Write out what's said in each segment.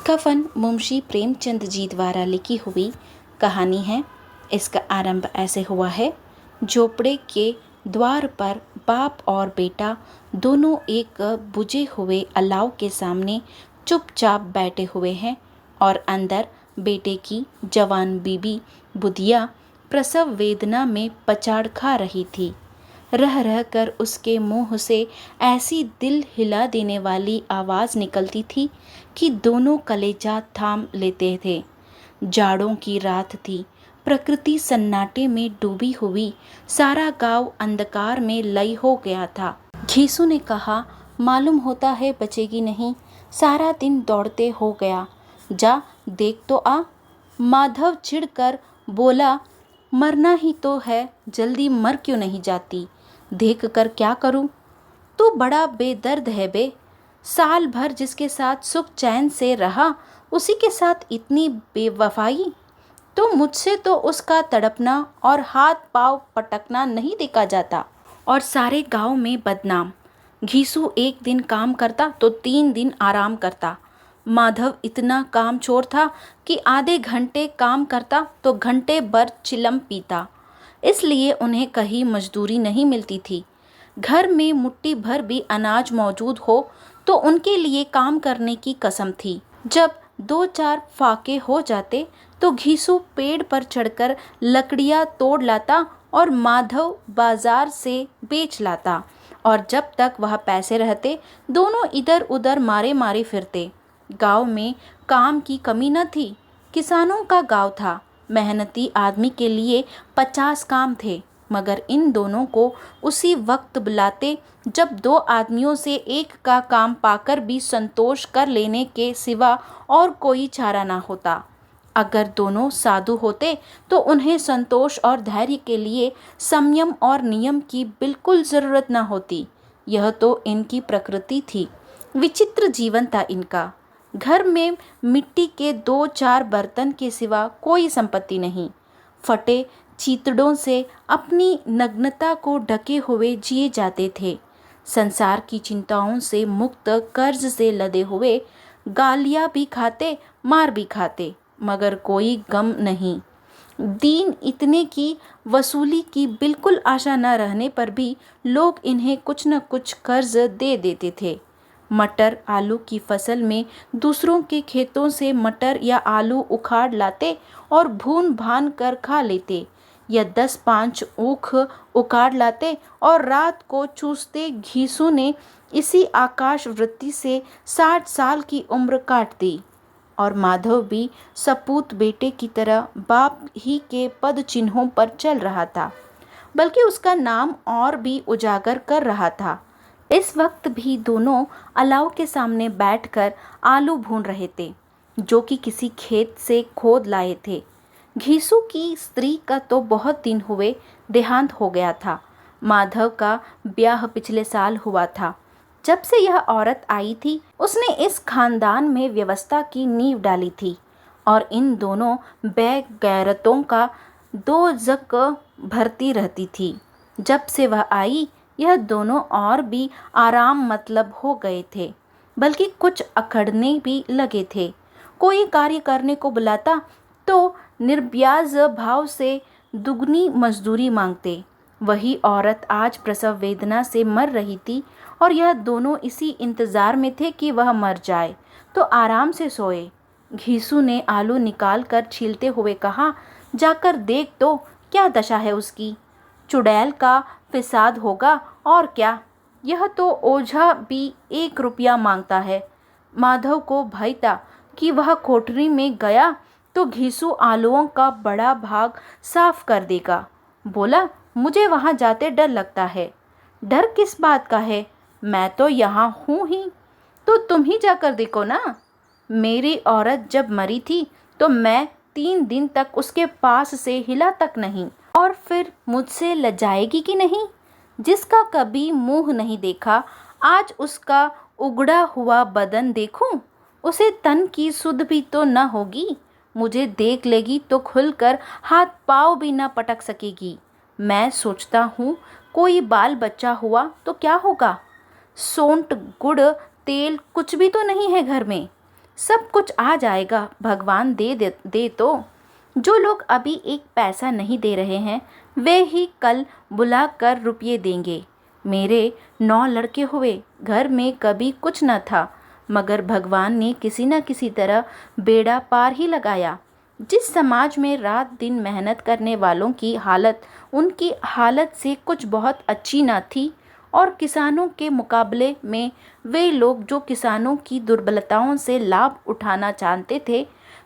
कफन मुंशी प्रेमचंद जी द्वारा लिखी हुई कहानी है। इसका आरंभ ऐसे हुआ है। झोपड़े के द्वार पर बाप और बेटा दोनों एक बुझे हुए अलाव के सामने चुपचाप बैठे हुए हैं और अंदर बेटे की जवान बीबी बुधिया प्रसव वेदना में पछाड़ खा रही थी। रह रह कर उसके मुंह से ऐसी दिल हिला देने वाली आवाज़ निकलती थी कि दोनों कलेजा थाम लेते थे। जाड़ों की रात थी। प्रकृति सन्नाटे में डूबी हुई, सारा गांव अंधकार में लय हो गया था। घीसू ने कहा, मालूम होता है बचेगी नहीं, सारा दिन दौड़ते हो गया, जा देख तो आ। माधव चिढ़कर बोला, मरना ही तो है, जल्दी मर क्यों नहीं जाती, देख कर क्या करूं। तू बड़ा बेदर्द है बे, साल भर जिसके साथ सुख चैन से रहा उसी के साथ इतनी बेवफाई। तो मुझसे तो उसका तड़पना और हाथ पांव पटकना नहीं देखा जाता और सारे गांव में बदनाम। घीसू एक दिन काम करता तो 3 दिन आराम करता। माधव इतना काम चोर था कि आधे घंटे काम करता तो घंटे भर चिलम पीता। इसलिए उन्हें कहीं मजदूरी नहीं मिलती थी। घर में मुट्ठी भर भी अनाज मौजूद हो तो उनके लिए काम करने की कसम थी। जब 2-4 फाके हो जाते तो घीसू पेड़ पर चढ़कर लकड़ियां तोड़ लाता और माधव बाजार से बेच लाता, और जब तक वह पैसे रहते दोनों इधर उधर मारे मारे फिरते। गांव में काम की कमी न थी। किसानों का गांव था। मेहनती आदमी के लिए 50 काम थे, मगर इन दोनों को उसी वक्त बुलाते जब 2 आदमियों से एक का काम पाकर भी संतोष कर लेने के सिवा और कोई चारा ना होता। अगर दोनों साधु होते तो उन्हें संतोष और धैर्य के लिए संयम और नियम की बिल्कुल ज़रूरत न होती। यह तो इनकी प्रकृति थी। विचित्र जीवन था इनका। घर में मिट्टी के 2-4 बर्तन के सिवा कोई संपत्ति नहीं। फटे चीतड़ों से अपनी नग्नता को ढके हुए जिए जाते थे। संसार की चिंताओं से मुक्त, कर्ज से लदे हुए, गालियां भी खाते, मार भी खाते, मगर कोई गम नहीं। दीन इतने की वसूली की बिल्कुल आशा न रहने पर भी लोग इन्हें कुछ न कुछ कर्ज दे देते थे। मटर आलू की फसल में दूसरों के खेतों से मटर या आलू उखाड़ लाते और भून भान कर खा लेते, या 10-5 ऊख उखाड़ लाते और रात को चूसते। घीसू ने इसी आकाश वृत्ति से 60 साल की उम्र काट दी, और माधव भी सपूत बेटे की तरह बाप ही के पद चिन्हों पर चल रहा था, बल्कि उसका नाम और भी उजागर कर रहा था। इस वक्त भी दोनों अलाव के सामने बैठकर आलू भून रहे थे, जो कि किसी खेत से खोद लाए थे। घीसू की स्त्री का तो बहुत दिन हुए देहांत हो गया था। माधव का ब्याह पिछले साल हुआ था। जब से यह औरत आई थी उसने इस खानदान में व्यवस्था की नींव डाली थी, और इन दोनों बेगैरतों का दोजक भरती रहती थी। जब से वह आई यह दोनों और भी आराम मतलब हो गए थे, बल्कि कुछ अखड़ने भी लगे थे। कोई कार्य करने को बुलाता तो निर्ब्याज भाव से दुगनी मजदूरी मांगते। वही औरत आज प्रसव वेदना से मर रही थी, और यह दोनों इसी इंतजार में थे कि वह मर जाए तो आराम से सोए। घीसू ने आलू निकाल कर छीलते हुए कहा, जाकर देख तो क्या दशा है उसकी। चुड़ैल का फिसाद होगा और क्या। यह तो ओझा भी 1 रुपया मांगता है। माधव को भय था कि वह कोठरी में गया तो घीसू आलूओं का बड़ा भाग साफ कर देगा। बोला, मुझे वहां जाते डर लगता है। डर किस बात का है, मैं तो यहाँ हूँ ही। तो तुम ही जाकर देखो ना। मेरी औरत जब मरी थी तो मैं 3 दिन तक उसके पास से हिला तक नहीं, और फिर मुझसे लजाएगी कि नहीं। जिसका कभी मुंह नहीं देखा, आज उसका उगड़ा हुआ बदन देखूं, उसे तन की सुध भी तो न होगी। मुझे देख लेगी तो खुलकर हाथ पाँव भी न पटक सकेगी। मैं सोचता हूँ कोई बाल बच्चा हुआ तो क्या होगा। सोंठ गुड़ तेल कुछ भी तो नहीं है घर में। सब कुछ आ जाएगा, भगवान दे तो। जो लोग अभी एक पैसा नहीं दे रहे हैं वे ही कल बुलाकर रुपये देंगे। मेरे 9 लड़के हुए, घर में कभी कुछ न था, मगर भगवान ने किसी न किसी तरह बेड़ा पार ही लगाया। जिस समाज में रात दिन मेहनत करने वालों की हालत उनकी हालत से कुछ बहुत अच्छी न थी, और किसानों के मुकाबले में वे लोग जो किसानों की दुर्बलताओं से लाभ उठाना चाहते थे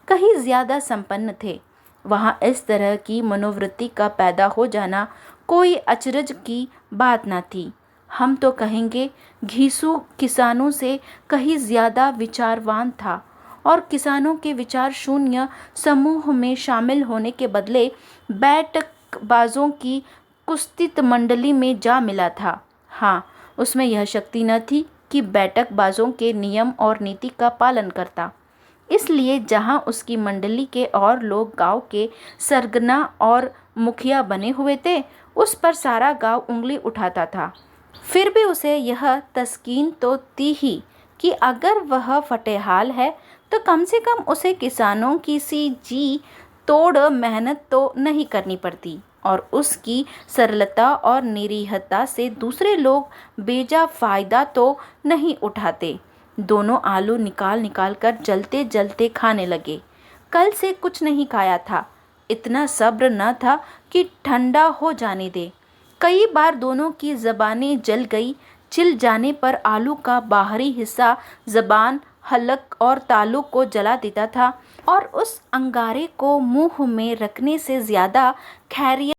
कहीं ज़्यादा संपन्न थे, वहाँ इस तरह की मनोवृत्ति का पैदा हो जाना कोई अचरज की बात न थी। हम तो कहेंगे घिसू किसानों से कहीं ज़्यादा विचारवान था, और किसानों के विचार शून्य समूह में शामिल होने के बदले बैठकबाजों की कुत्सित मंडली में जा मिला था। हाँ, उसमें यह शक्ति न थी कि बैठकबाजों के नियम और नीति का पालन करता। इसलिए जहाँ उसकी मंडली के और लोग गांव के सरगना और मुखिया बने हुए थे, उस पर सारा गांव उंगली उठाता था। फिर भी उसे यह तस्कीन तो थी ही कि अगर वह फटेहाल है तो कम से कम उसे किसानों की सी जी तोड़ मेहनत तो नहीं करनी पड़ती, और उसकी सरलता और निरीहता से दूसरे लोग बेजा फ़ायदा तो नहीं उठाते। दोनों आलू निकाल निकाल कर जलते जलते खाने लगे। कल से कुछ नहीं खाया था, इतना सब्र न था कि ठंडा हो जाने दे। कई बार दोनों की ज़बानें जल गई। चिल जाने पर आलू का बाहरी हिस्सा ज़बान, हलक और तालू को जला देता था, और उस अंगारे को मुंह में रखने से ज़्यादा खैरियत